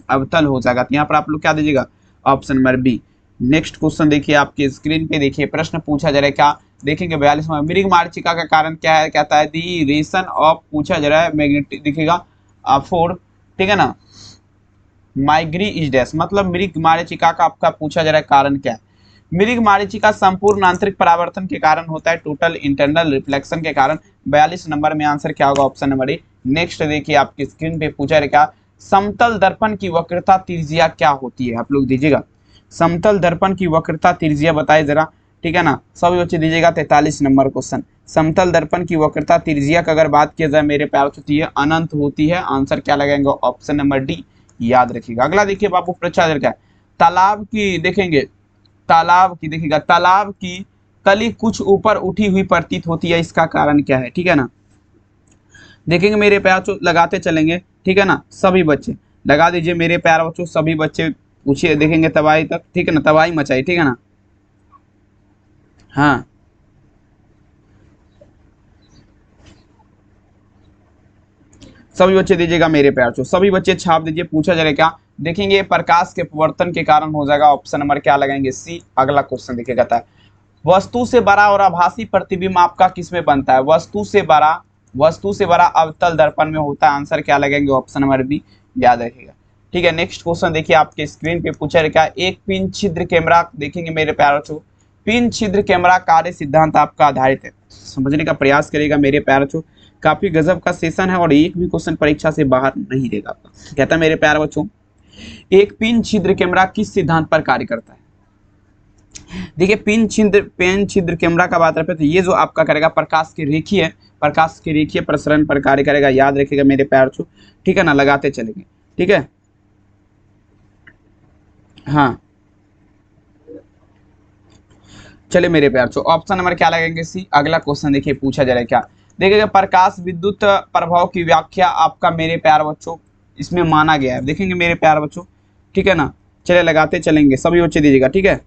अवतल हो जाएगा। तो यहाँ पर आप लोग क्या दीजिएगा, option number B. Next question देखिए आपके स्क्रीन पे, देखिए प्रश्न पूछा जा रहा है क्या, देखेंगे 42 में मृगमार्चिका का कारण क्या है, कहता है दी रेशन ऑफ पूछा जा रहा है मैग्नेटिक, दिखेगा फोर, ठीक है ना, माइग्री इज डैश, मतलब मृगमार्चिका का आपका पूछा जा रहा है कारण क्या है। मृगमार्चिका संपूर्ण आंतरिक परावर्तन के कारण होता है, टोटल इंटरनल रिफ्लेक्शन के कारण। 42 नंबर में आंसर क्या होगा, ऑप्शन नंबर ए। नेक्स्ट देखिए आपकी स्क्रीन पे पूछा रहेगा समतल दर्पण की वक्रता त्रिज्या क्या होती है, आप लोग दीजिएगा समतल दर्पण की वक्रता त्रिज्या बताए जरा, ठीक है ना, सभी बच्चे दीजिएगा। 43 नंबर क्वेश्चन, समतल दर्पण की वक्रता त्रिज्या का अगर बात किया जाए मेरे प्यार होती है अनंत होती है, आंसर क्या लगेगा, ऑप्शन नंबर डी, याद रखिएगा। अगला देखिए बाबू पूछा क्या, तालाब की देखेंगे, तालाब की देखिएगा, तालाब की तली कुछ ऊपर उठी हुई प्रतीत होती है, इसका कारण क्या है, ठीक है ना। देखेंगे मेरे प्यार बच्चों, लगाते चलेंगे, ठीक है ना, सभी बच्चे लगा दीजिए मेरे प्यार बच्चों, सभी बच्चे पूछिए, देखेंगे तबाही तक, ठीक है ना, तबाही मचाई, ठीक है ना। हाँ सभी बच्चे दीजिएगा मेरे प्यार बच्चों, सभी बच्चे छाप दीजिए। पूछा जा रहा है क्या, देखेंगे प्रकाश के परिवर्तन के कारण हो जाएगा, ऑप्शन नंबर क्या लगाएंगे, सी। अगला क्वेश्चन देखिए कहता है वस्तु से बड़ा और आभासी प्रतिबिंब आपका किस में बनता है, वस्तु से बड़ा अवतल दर्पण में होता है, आंसर क्या लगेंगे, ऑप्शन नंबर बी, याद रखिएगा। ठीक है नेक्स्ट क्वेश्चन देखिए आपके स्क्रीन पे पूछा रहा है एक पिन छिद्र कैमरा, देखेंगे मेरे प्यारे बच्चों, पिन छिद्र कैमरा कार्य सिद्धांत आपका आधारित है, समझने का प्रयास करेगा मेरे प्यारे बच्चों। काफी गजब का सेशन है और एक भी क्वेश्चन परीक्षा से बाहर नहीं देगा आपका। कहता है मेरे प्यारे बच्चों एक पिन छिद्र कैमरा किस सिद्धांत पर कार्य करता है। देखिए पेन छिद्र कैमरा का बात रहे तो ये जो आपका करेगा प्रकाश के रेखीय प्रसरण पर कार्य करेगा, याद रखिएगा मेरे प्यार छो, ठीक है ना, लगाते चलेंगे, ठीक है। हाँ चलिए मेरे प्यार छो, ऑप्शन नंबर क्या लगेंगे, सी। अगला क्वेश्चन देखिए पूछा जा रहा है क्या, देखिएगा प्रकाश विद्युत प्रभाव की व्याख्या आपका मेरे प्यार बच्चों इसमें माना गया है, देखेंगे मेरे प्यार बच्चों, ठीक है ना, चलिए लगाते चलेंगे, सभी बच्चे दीजिएगा, ठीक है।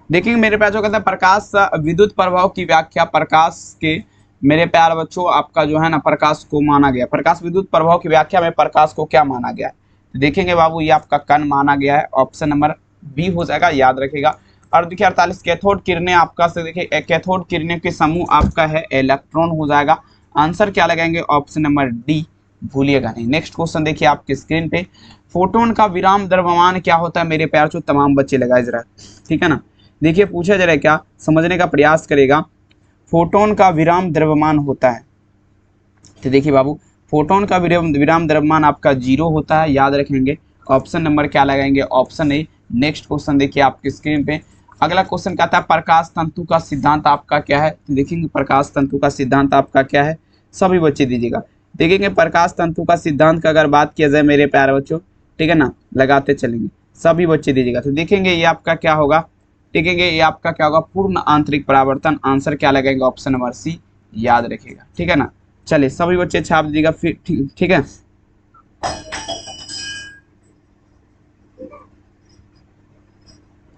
देखेंगे मेरे प्यार जो कहते हैं प्रकाश विद्युत प्रभाव की व्याख्या प्रकाश के मेरे प्यारे बच्चों आपका जो है ना प्रकाश को माना गया। प्रकाश विद्युत प्रभाव की व्याख्या में प्रकाश को क्या माना गया है? तो देखेंगे बाबू ये आपका कण माना गया है, ऑप्शन नंबर बी हो जाएगा, याद रखिएगा। और देखिए 48 कैथोड किरणें आपका से देखिए कैथोड किरणें के समूह आपका है इलेक्ट्रॉन हो जाएगा। आंसर क्या लगाएंगे? ऑप्शन नंबर डी, भूलिएगा नहीं। नेक्स्ट क्वेश्चन देखिए आपके स्क्रीन पे, फोटोन का विराम द्रव्यमान क्या होता है? मेरे प्यार जो तमाम बच्चे लगाए जरा, ठीक है ना। देखिए पूछा जरा, क्या समझने का प्रयास करेगा। फोटोन का विराम द्रव्यमान होता है, तो देखिए बाबू फोटोन का विराम द्रव्यमान आपका 0 होता है, याद रखेंगे। ऑप्शन नंबर क्या लगाएंगे? Option A. नेक्स्ट क्वेश्चन देखिए आपकी स्क्रीन पे, अगला क्वेश्चन कहता है प्रकाश तंतु का सिद्धांत आपका क्या है? तो देखेंगे प्रकाश तंतु का सिद्धांत आपका क्या है, सभी बच्चे दीजिएगा। देखेंगे प्रकाश तंतु का सिद्धांत का अगर बात किया जाए मेरे प्यारे बच्चों, ठीक है ना, लगाते चलेंगे, सभी बच्चे दीजिएगा। तो देखेंगे ये आपका क्या होगा, देखेंगे ये आपका क्या होगा, पूर्ण आंतरिक परावर्तन। आंसर क्या लगेगा? ऑप्शन नंबर सी, याद रखिएगा, ठीक है ना। चलिए सभी बच्चे छाप दीजिएगा फिर, ठीक है।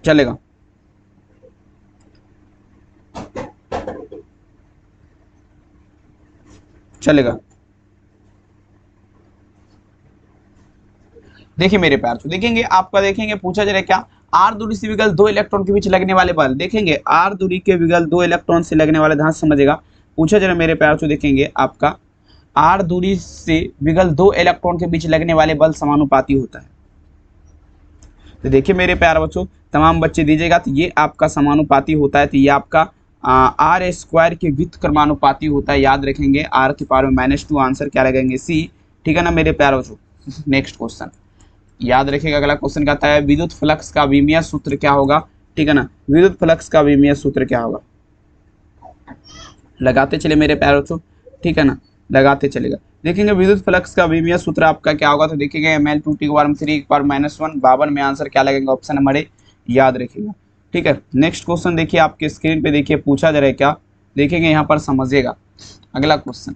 चलेगा, चलेगा। देखिए मेरे प्यार तो देखेंगे आपका, देखेंगे पूछा जा रहा है क्या, आर दूरी से विगल 2 इलेक्ट्रॉन के बीच लगने वाले बल। देखेंगे आर दूरी के विगल 2 इलेक्ट्रॉन से लगने वाले, ध्यान समझेगा। पूछा जा रहा है मेरे प्यार तो देखेंगे आपका आर दूरी से विगल 2 इलेक्ट्रॉन के बीच लगने वाले बल समानुपाती होता है। तो देखिए मेरे प्यार बच्चों तमाम बच्चे दीजिएगा, तो ये आपका समानुपाती होता है, तो ये आपका आर स्क्वायर के व्युत्क्रमानुपाती होता है, याद रखेंगे। आर की पावर में -2, आंसर क्या लगेंगे? सी, ठीक है ना मेरे प्यार बच्चों। नेक्स्ट क्वेश्चन याद रखिएगा, अगला क्वेश्चन कहता है विद्युत फ्लक्स का विमीय सूत्र क्या होगा? ठीक है ना, विद्युत फ्लक्स का विमीय सूत्र क्या होगा? लगाते चले मेरे प्यारे बच्चों, ठीक है ना, लगाते चलेगा। देखेंगे विद्युत फ्लक्स का विमीय सूत्र आपका क्या होगा? तो देखेंगे ml2 की पावर 3 की पावर -1, 52 में आंसर क्या लगेगा? ऑप्शन नंबर ए, याद रखिएगा, ठीक है। नेक्स्ट क्वेश्चन देखिए आपके स्क्रीन पे, देखिए पूछा जा रहा है क्या, देखेंगे यहाँ पर समझिएगा। अगला क्वेश्चन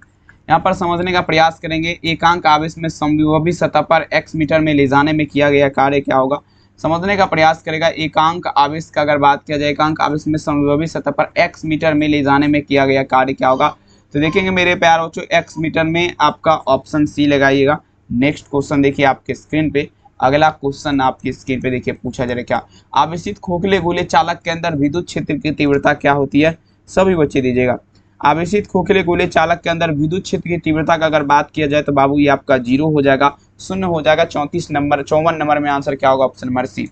यहाँ पर समझने का प्रयास करेंगे, एकांक आवेश में समविभवी सतह पर x मीटर में ले जाने में किया गया कार्य क्या होगा? समझने का प्रयास करेगा। एकांक आवेश का अगर बात किया जाए, एकांक आवेश में समविभवी सतह पर x मीटर में ले जाने में किया गया कार्य क्या होगा? तो देखेंगे मेरे प्यारे बच्चों x मीटर में आपका ऑप्शन सी लगाइएगा। नेक्स्ट क्वेश्चन देखिए आपके स्क्रीन पे, अगला क्वेश्चन आपकी स्क्रीन पे देखिए पूछा जा रहा है क्या, आवेशित खोखले गोले चालक के अंदर विद्युत क्षेत्र की तीव्रता क्या होती है? सभी बच्चे दीजिएगा। आवेशित खोखले गोले चालक के अंदर विद्युत क्षेत्र की तीव्रता का अगर बात किया जाए तो बाबू ये आपका 0 हो जाएगा, 0 हो जाएगा। 54 नंबर में आंसर क्या होगा? ऑप्शन नंबर सी,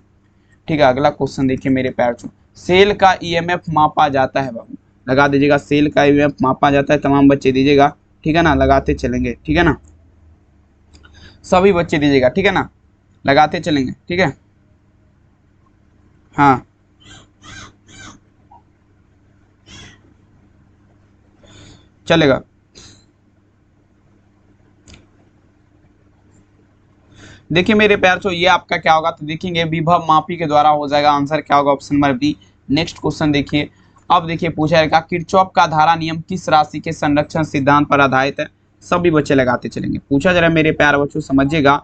ठीक है। अगला क्वेश्चन देखिए मेरे प्यार चो, सेल का ईएमएफ मापा जाता है बाबू, लगा दीजिएगा। सेल का ईएमएफ मापा जाता है, तमाम बच्चे दीजिएगा, ठीक है ना, लगाते चलेंगे, ठीक है ना, सभी बच्चे दीजिएगा, ठीक है ना, लगाते चलेंगे, ठीक है। हाँ चलेगा। देखिए मेरे प्यार चो ये आपका क्या होगा? तो देखेंगे विभव मापी के द्वारा हो जाएगा, आंसर क्या होगा? Option number B. Next question देखिए, अब देखिए पूछा जाएगा किरचॉफ का धारा नियम किस राशि के संरक्षण सिद्धांत पर आधारित है? सभी बच्चे लगाते चलेंगे। पूछा जा रहा है मेरे प्यार बच्चों, समझिएगा,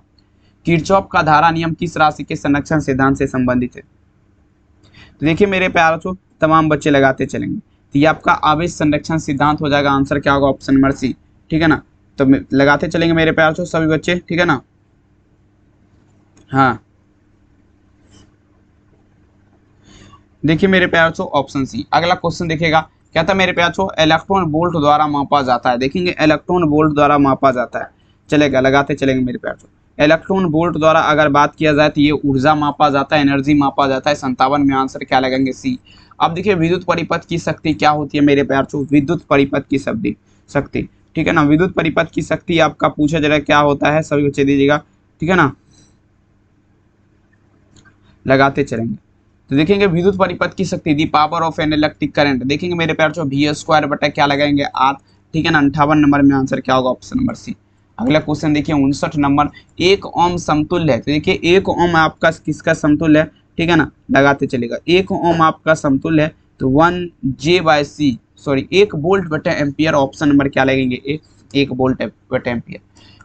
किरचॉफ का धारा नियम किस राशि के संरक्षण सिद्धांत से संबंधित है? तो देखिए मेरे प्यार बच्चों तमाम बच्चे लगाते चलेंगे, तो ये आपका आवेश संरक्षण सिद्धांत हो जाएगा, आंसर क्या होगा? ऑप्शन नंबर सी, ठीक है ना। तो लगाते चलेंगे मेरे प्यार बच्चों सभी बच्चे, ठीक है ना। हाँ देखिए मेरे प्यार बच्चों ऑप्शन सी। अगला क्वेश्चन देखिएगा, क्या था मेरे प्यार बच्चों, इलेक्ट्रॉन वोल्ट द्वारा मापा जाता है। देखेंगे इलेक्ट्रॉन वोल्ट द्वारा मापा जाता है, चलेगा, लगाते चलेंगे मेरे प्यार बच्चों। इलेक्ट्रॉन वोल्ट द्वारा अगर बात किया जाए तो ये ऊर्जा मापा जाता है, एनर्जी मापा जाता है। 57 में आंसर क्या लगेंगे? सी। अब देखिए विद्युत परिपथ की शक्ति क्या होती है मेरे प्यार बच्चों? विद्युत परिपथ की शक्ति, ठीक है ना, विद्युत परिपथ की शक्ति आपका पूछा जा रहा है क्या होता है? सभी बच्चे दीजिएगा, ठीक है ना, लगाते चलेंगे। तो देखेंगे विद्युत परिपथ की शक्ति the power of an electric current, देखेंगे मेरे प्यार बच्चों V² बटा क्या लगाएंगे? आर, ठीक है ना। 58 नंबर में आंसर क्या होगा? Option number C. अगला क्वेश्चन देखिए 59 नंबर, 1 ओम समतुल्य है। तो देखिए 1 ओम आपका किसका समतुल्य है? ठीक है ना, लगाते चलेगा। 1 ओम आपका समतुल्य है तो 1J/C, सॉरी 1 वोल्ट बटे एम्पियर, ऑप्शन नंबर क्या लगेंगे? 1 वोल्ट बटे एम्पियर।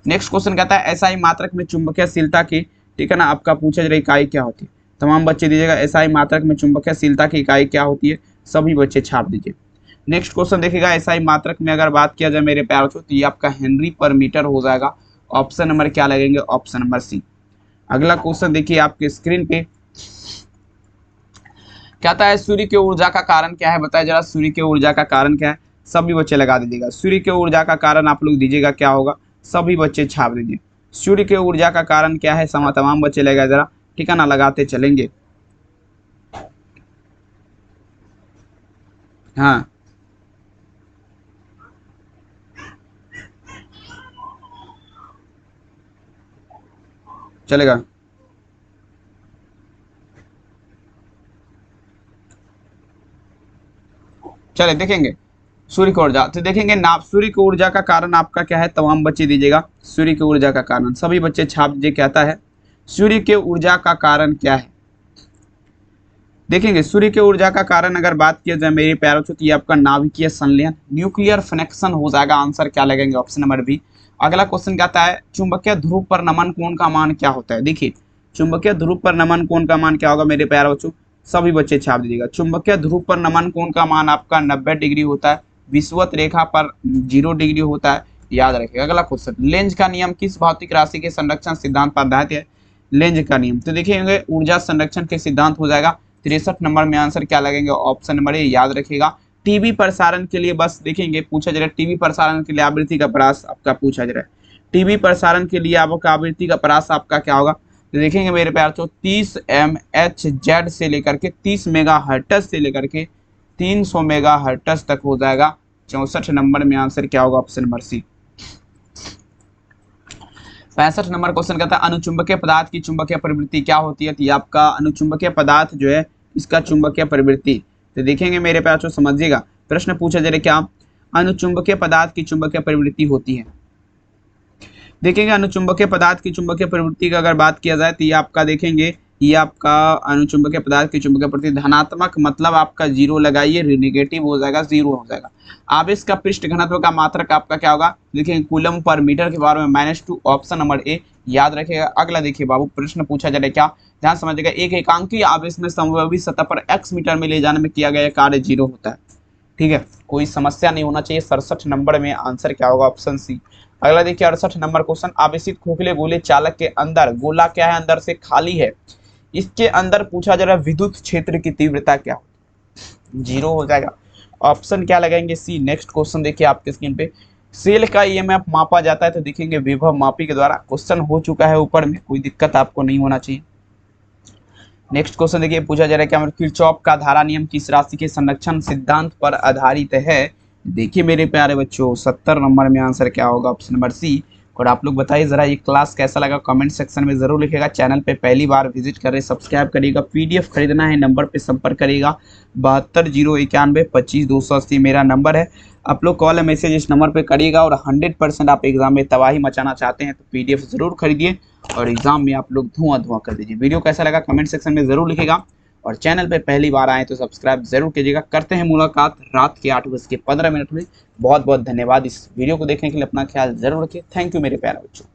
नेक्स्ट क्वेश्चन कहता है SI मात्रक में चुंबकीयशीलता की, ठीक है ना, आपका पूछा जा रहा इकाई क्या होती है? तमाम बच्चे दीजिएगा, SI मात्रक में चुंबकीयशीलता की इकाई क्या होती है? सभी बच्चे छाप दीजिए। नेक्स्ट क्वेश्चन देखिएगा एसआई मात्रक में अगर बात किया जाए मेरे प्यारे बच्चों तो ये आपका हेनरी पर मीटर हो जाएगा। ऑप्शन नंबर क्या लगेंगे, ऑप्शन नंबर सी। अगला क्वेश्चन देखिए आपके स्क्रीन पे, कहता है सूर्य की ऊर्जा का कारण क्या है, बताया जरा सूर्य की ऊर्जा का कारण क्या है। सभी बच्चे लगा दीजिएगा, सूर्य की ऊर्जा का कारण आप लोग दीजिएगा क्या होगा, सभी बच्चे छाप दीजिए। सूर्य की ऊर्जा का कारण क्या है, तमाम बच्चे लगा जरा, ठिकाना लगाते चलेंगे। हाँ चलेगा, चले देखेंगे सूर्य की ऊर्जा, तो देखेंगे ना सूर्य की ऊर्जा का कारण आपका क्या है, तमाम बच्चे दीजिएगा सूर्य की ऊर्जा का कारण, सभी बच्चे छाप दीजिए। कहता है सूर्य के ऊर्जा का कारण क्या है, देखेंगे सूर्य के ऊर्जा का कारण अगर बात किया जाए मेरे प्यारों तो ये आपका नाभिकीय संलयन, न्यूक्लियर फिनेक्शन हो जाएगा। आंसर क्या लगेंगे, ऑप्शन नंबर बी। अगला क्वेश्चन कहता है चुंबकीय ध्रुव पर नमन कोण का मान क्या होता है। देखिए चुंबकीय ध्रुव पर नमन कोण का मान क्या होगा मेरे प्यारे बच्चों, सभी बच्चे छाप दीजिएगा। चुंबकीय ध्रुव पर नमन कोण का मान आपका 90 डिग्री होता है, विषुवत रेखा पर 0 डिग्री होता है, याद रखिएगा। अगला क्वेश्चन, लेंज का नियम किस भौतिक राशि के संरक्षण सिद्धांत पर आधारित है। लेंज का नियम तो देखिए ऊर्जा संरक्षण के सिद्धांत हो जाएगा। 63 नंबर में आंसर क्या लगेंगे, ऑप्शन नंबर ए, याद रखिएगा। टीवी प्रसारण के लिए बस देखेंगे पूछा जा रहा है, टीवी प्रसारण के लिए आवृत्ति का परास आपका पूछा जा रहा है, टीवी प्रसारण के लिए आपका आवृत्ति का परास आपका क्या होगा, तो देखेंगे मेरे प्यार तो 30 MHz से लेकर के 30 मेगाहर्ट्ज से लेकर के 300 मेगाहर्ट्ज तक हो जाएगा। 64 नंबर में आंसर क्या होगा, option number C. 65 number question कहता है अनुचुंबकीय पदार्थ की चुंबकीय प्रवृत्ति क्या होती है। तो ये आपका अनुचुंबकीय पदार्थ जो है इसका चुंबकीय प्रवृत्ति, तो देखेंगे मेरे प्यार समझिएगा, प्रश्न पूछा जा रहा है क्या अनुचुंबकीय पदार्थ की चुंबकीय प्रवृत्ति होती है। देखेंगे अनुचुंबकीय पदार्थ की चुंबकीय प्रवृत्ति का अगर बात किया जाए तो ये आपका देखेंगे ये आपका अनुचुंबकीय पदार्थ की चुंबकीय प्रवृत्ति धनात्मक मतलब आपका 0 लगाइए, नेगेटिव हो जाएगा 0 हो जाएगा। आवेश का पृष्ठ घनत्व का मात्रक आपका क्या होगा, देखिए कूलम पर मीटर के बारे में -2, ऑप्शन नंबर ए, याद रखिएगा। अगला देखिए बाबू प्रश्न पूछा जा रहा है क्या, ध्यान समझिएगा। एक एकांकी आवेश में समविभव सतह पर x मीटर में ले जाने में किया गया कार्य 0 होता है, ठीक है, कोई समस्या नहीं होना चाहिए। 67 नंबर में आंसर क्या होगा, ऑप्शन सी। अगला देखिए 68 नंबर क्वेश्चन, आवेशित खोखले गोले चालक के अंदर गोला क्या है, अंदर से खाली है, इसके अंदर पूछा जा रहा है विद्युत क्षेत्र की तीव्रता क्या हो, 0 हो जाएगा, ऑप्शन क्या लगाएंगे, सी। नेक्स्ट क्वेश्चन देखिए आपके स्क्रीन पे, सेल का ईएमएफ मापा जाता है, तो देखेंगे विभव मापी के द्वारा। क्वेश्चन हो चुका है ऊपर में, कोई दिक्कत आपको नहीं होना चाहिए। नेक्स्ट क्वेश्चन देखिए पूछा जा रहा है क्या किरचॉफ का धारा नियम किस राशि के संरक्षण सिद्धांत पर आधारित है। देखिए मेरे प्यारे बच्चों 70 नंबर में आंसर क्या होगा, ऑप्शन नंबर सी। और आप लोग बताइए जरा ये क्लास कैसा लगा, कमेंट सेक्शन में जरूर लिखिएगा। चैनल पे पहली बार विजिट कर रहे सब्सक्राइब करिएगा, पीडीएफ खरीदना है नंबर पे संपर्क करिएगा, 72 091 25 280 मेरा नंबर है। आप लोग कॉल या मैसेज इस नंबर पे करिएगा। और 100% आप एग्जाम में तबाही मचाना चाहते हैं तो पीडीएफ जरूर खरीदिए और एग्जाम में आप लोग धुआं कर दीजिए। वीडियो कैसा लगा कमेंट सेक्शन में जरूर लिखिएगा और चैनल पे पहली बार आए तो सब्सक्राइब जरूर कीजिएगा। करते हैं मुलाकात रात के 8:15 में। बहुत बहुत धन्यवाद इस वीडियो को देखने के लिए, अपना ख्याल जरूर रखिए। थैंक यू मेरे प्यारे बच्चों।